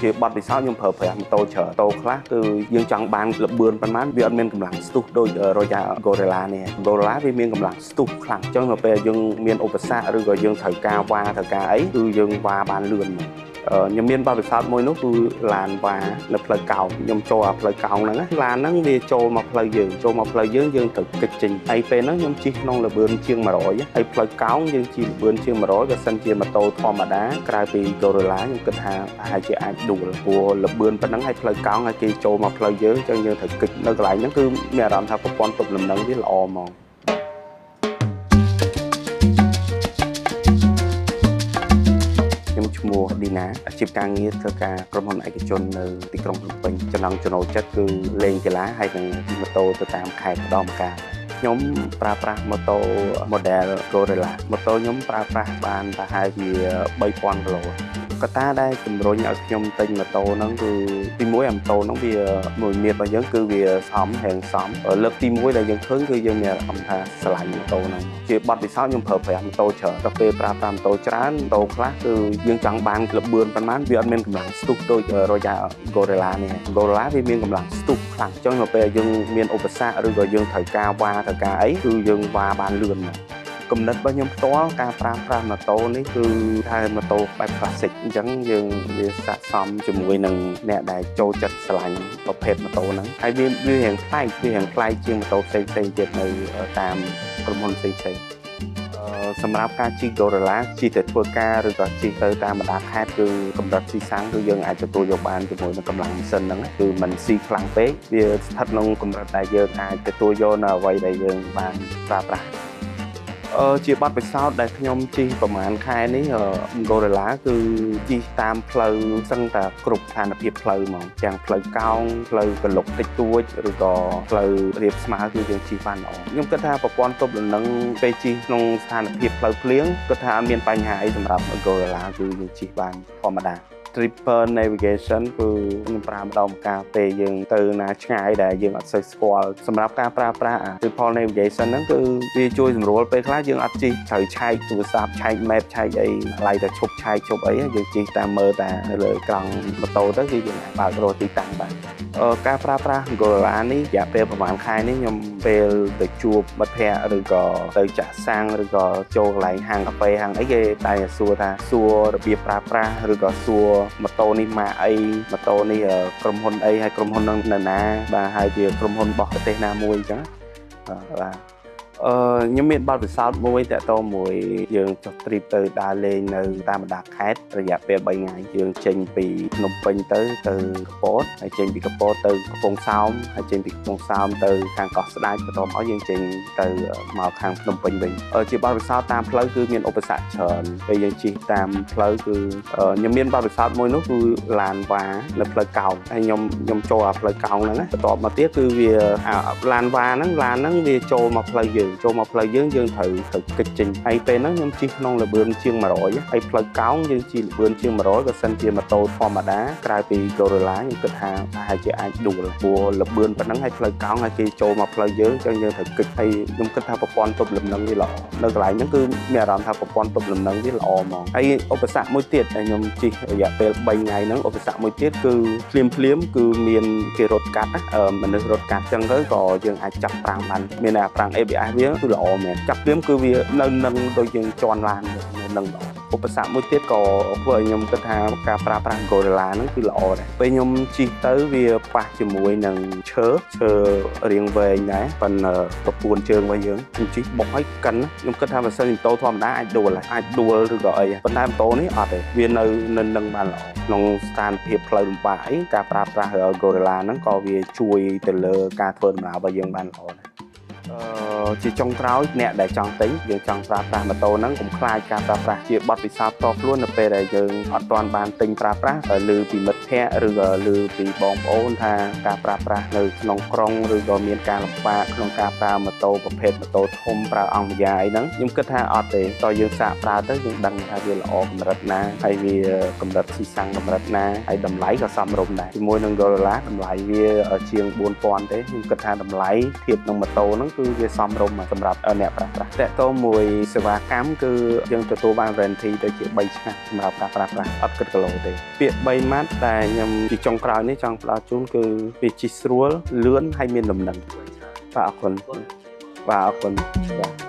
ជាបទពិសោធន៍ខ្ញុំប្រើប្រាស់ម៉ូតូច្រើនម៉ូតូខ្លះគឺយើងចង់បានល្បឿនប៉ុន្មានវាអត់មានកម្លាំងស្ទុះដូច Royal Gorilla នេះ Gorilla វាមានកម្លាំងស្ទុះខ្លាំងអញ្ចឹងនៅពេលយើងមានឧបសគ្គឬក៏យើងត្រូវការវ៉ាត្រូវការអីគឺយើងវ៉ាបានលឿនខ្ញុំមានបទពិសោធន៍មួយនោះគឺឡានវ៉ានៅផ្លូវកោងខ្ញុំចូលអាផ្លូវកោងហ្នឹងឡានហ្នឹងវាចូលមកផ្លូវយើងយើងត្រូវកិច្ចចេញហើយពេលហ្នឹងខ្ញុំជិះក្នុងល្បឿនជាង100ហើយផ្លូវកោងយើងជិះល្បឿនជាង100បើសិនជាម៉ូតូធម្មតាក្រៅពី Gorilla ខ្ញុំគិតថាប្រហែលជាអាចដួលព្រោះល្បឿនប៉ុណ្ណឹងហើយផ្លូវកោងហើយគេចូលមកផ្លូវយើងអញ្ចឹងយើងត្រូវកិច្ចនៅកន្លែងហ្នឹងគឺមានអារម្មណ៍ថាប្រព័ន្ធទប់លំនឹងវាល្អហ្មងឈ្មោះឌីណាអាជីពការងារធ្វើការក្រុមហ៊ុនឯកជននៅទីក្រុងភ្នំពេញចំណង់ចំណូលចិត្តគឺលេងកីឡាហើយនិងជិះម៉ូតូទៅតាមខេត្តម្ដងម្កាលខ្ញុំប្រើប្រាស់ម៉ូតូ model Gorilla ម៉ូតូខ្ញុំប្រើប្រាស់បានប្រហែលជា3000គីឡូកត្តាដែលជំរុញឲ្យខ្ញុំទិញម៉ូតូហ្នឹងគឺទី1អាម៉ូតូហ្នឹងវាមួយមាត្ររបស់យើងគឺវាសមហេងសមលើកទី1ដែលយើងឃើញគឺយើងមានអារម្មណ៍ថាស្រឡាញ់ម៉ូតូហ្នឹងជាបទពិសោធន៍ខ្ញុំប្រើប្រាស់ម៉ូតូច្រើនដល់ពេលប្រើប្រាស់ម៉ូតូច្រើនម៉ូតូខ្លះគឺយើងចង់បានល្បឿនប៉ុន្មានវាអត់មានកម្លាំងស្ទុះដូច Royal Gorilla នេះ Gorilla វាមានកម្លាំងស្ទុះខ្លាំងអញ្ចឹងនៅពេលយើងមានឧបសគ្គឬក៏យើងត្រូវការវ៉ាត្រូវការអីគឺយើងវ៉ាបានលឿនគំនិតរបស់ខ្ញុំផ្ទាល់ការប្រើប្រាស់ម៉ូតូនេះគឺថាម៉ូតូបែប classic អញ្ចឹងយើងវាស័ក្តិសមជាមួយនឹងអ្នកដែលចូលចិត្តឆ្លាញ់ប្រភេទម៉ូតូហ្នឹងហើយវារៀងប្លែកជាងម៉ូតូផ្សេងទៀតនៅតាមក្រុមហ៊ុនផ្សេងសម្រាប់ការជិះ Gorilla ជិះទៅធ្វើការឬក៏ជិះទៅតាមបណ្ដាខេត្តគឺកម្រិតស៊ីសាំងគឺយើងអាចទទួលយកបានជាមួយនឹងកម្លាំងម៉ាស៊ីនហ្នឹងគឺมันស៊ីខ្លាំងពេកវាស្ថិតក្នុងកម្រិតដែលយើងអាចទទួលយកនៅអ្វីដែលយើងបានប្រើប្រាស់ជាបទពិសោធន៍ដែលខ្ញុំជិះប្រហែលខែនេះ Gorilla គឺជិះតាមផ្លូវសឹងតែគ្រប់ស្ថានភាពផ្លូវហ្មងទាំងផ្លូវកោងផ្លូវកលុកតិចតួចឬក៏ផ្លូវរាបស្មើគឺយើងជិះបានល្អខ្ញុំគិតថាប្រព័ន្ធទប់លំនឹងពេលជិះក្នុងស្ថានភាពផ្លូវភ្លៀងគិតថាអត់មានបញ្ហាអីសម្រាប់ Gorilla គឺយើងជិះបានធម្មតាTriple Navigation គឺខ្ញុំប្រើម្ដងម្កាលពេលយើងទៅណាឆ្ងាយដែលយើងអត់សូវស្គាល់សម្រាប់ការប្រើប្រាស់ Triple Navigation ហ្នឹងគឺវាជួយសម្រួលពេលខ្លះយើងអត់ជិះត្រូវឆែកទូរស័ព្ទឆែក map ឆែកអីឡៃតែឈប់ឆែកឈប់អីយើងជិះតាមមើលតែនៅលើក្រង់ម៉ូតូទៅគឺយើងអាចបើករកទីតាំងបានការប្រើប្រាស់ Gorilla នេះរយៈពេលប្រហែលខែនេះខ្ញុំពេលទៅជួបមិត្តភ័ក្តិឬក៏ទៅចាក់សាំងឬក៏ចូលកន្លែងហាងកាហ្វេហាងអីគេតែសួររបៀបប្រើប្រាស់ឬក៏សួរម៉ូតូនេះម៉ាកអីម៉ូតូនេះក្រុមហ៊ុនអីហើយក្រុមហ៊ុននឹងនៅណាបាទហើយជាក្រុមហ៊ុនរបស់ប្រទេសណាមួយអញ្ចឹងបាទខ្ញុំមានបទពិសោធន៍មួយតាក់ទងមួយយើងចុះ trip ទៅដើរលេងនៅតាមបណ្ដាខេត្តរយៈពេល3ថ្ងៃយើងចេញពីភ្នំពេញទៅកពតហើយចេញពីកពតទៅកំពង់សោមហើយចេញពីកំពង់សោមទៅខាងកោះស្ដេចបន្ទាប់មកយើងចេញទៅមកខាងភ្នំពេញវិញជាបទពិសោធន៍តាមផ្លូវគឺមានឧបសគ្គច្រើនពេលយើងជិះតាមផ្លូវគឺខ្ញុំមានបទពិសោធន៍មួយនោះគឺឡានវ៉ានៅផ្លូវកោងហើយខ្ញុំចូលអាផ្លូវកោងហ្នឹងបន្ទាប់មកទៀតគឺវាឡានវ៉ាហ្នឹងវាចូលមកផ្លូវយើងយើងត្រូវកិច្ចចេញហើយពេលហ្នឹងខ្ញុំជិះក្នុងល្បឿនជាង100ហើយផ្លូវកោងយើងជិះល្បឿនជាង100បើសិនជាម៉ូតូធម្មតាក្រៅពី Gorilla ខ្ញុំគិតថាប្រហែលជាអាចដួលព្រោះល្បឿនប៉ុណ្ណឹងហើយផ្លូវកោងហើយគេចូលមកផ្លូវយើងអញ្ចឹងយើងត្រូវកិច្ចហើយខ្ញុំគិតថាប្រព័ន្ធទប់លំនឹងវាល្អនៅកន្លែងហ្នឹងគឺមានអារម្មណ៍ថាប្រព័ន្ធទប់លំនឹងវាល្អហ្មងហើយឧបសគ្គមួយទៀតដែលខ្ញុំជិះរយៈពេល3ថ្ងៃហ្នឹងឧបសគ្គមួយទៀតគឺភ្លាមគឺមានគេរត់កាត់មនុស្សរត់កាត់អញ្ចឹងទៅក៏យើងអាចចាប់ប្រាំងបានមានអាប្រាំង ABS វាគឺល្អមែនចាប់ព្រាមគឺវានៅនឹងដូចយើងជន់ឡាននៅនឹងឧបសគ្គមួយទៀតក៏ធ្វើឲ្យខ្ញុំគិតថាការប្រើប្រាស់ Gorilla ហ្នឹងគឺល្អដែរពេលខ្ញុំជិះទៅវាប៉ះជាមួយនឹងឈើរាងវែងដែរប៉ុន្តែប្រពួនជើងរបស់យើងខ្ញុំជិះបុកឲ្យកិនខ្ញុំគិតថាបើសិនម៉ូតូធម្មតាអាចដួលឬក៏អីប៉ុន្តែម៉ូតូនេះអត់ទេវានៅនឹងបានល្អក្នុងស្ថានភាពផ្លូវលំបាកអីការប្រើប្រាស់ Gorilla ហ្នឹងក៏វាជួយទៅលើការធ្វើដំណើររបស់យើងបានល្អដែរជាចុងក្រោយអ្នកដែលចង់ទិញយើងចង់ប្រើប្រាស់ម៉ូតូហ្នឹងកុំខ្លាចការប្រើប្រាស់ជាបទពិសោធន៍ផ្ទាល់ខ្លួននៅពេលដែលយើងអត់ទាន់បានទិញប្រើប្រាស់ឬពីមិត្តភ័ក្តិឬក៏ឮពីបងប្អូនថាការប្រើប្រាស់នៅក្នុងក្រុងឬក៏មានការលំបាកក្នុងការប្រើម៉ូតូប្រភេទម៉ូតូធំប្រើអង្គម្យ៉ាងអីហ្នឹងខ្ញុំគិតថាអត់ទេតើយើងសាកប្រើទៅយើងដឹងថាវាល្អកម្រិតណាហើយវាកម្រិតស៊ីសាំងកម្រិតណាហើយតម្លៃក៏សមរម្យដែរជាមួយនឹង Gorilla តម្លៃវាជាង 4000 ទេខ្ញុំគិតថាតម្លៃធៀបនឹងម៉ូតូហ្នឹង គឺវាសមរម្យសម្រាប់អ្នកប្រើប្រាស់តើតើមួយសេវាកម្មគឺយើងទទួលបាន warranty ដូចជា3ឆ្នាំសម្រាប់ការប្រើប្រាស់អត់គិតគីឡូទេពាក្យ3ម៉ាត់តែខ្ញុំពីចុងក្រោយនេះចង់ផ្ដល់ជូនគឺវាជិះស្រួលលឿនហើយមានលំនឹងបាទអរគុណបាទ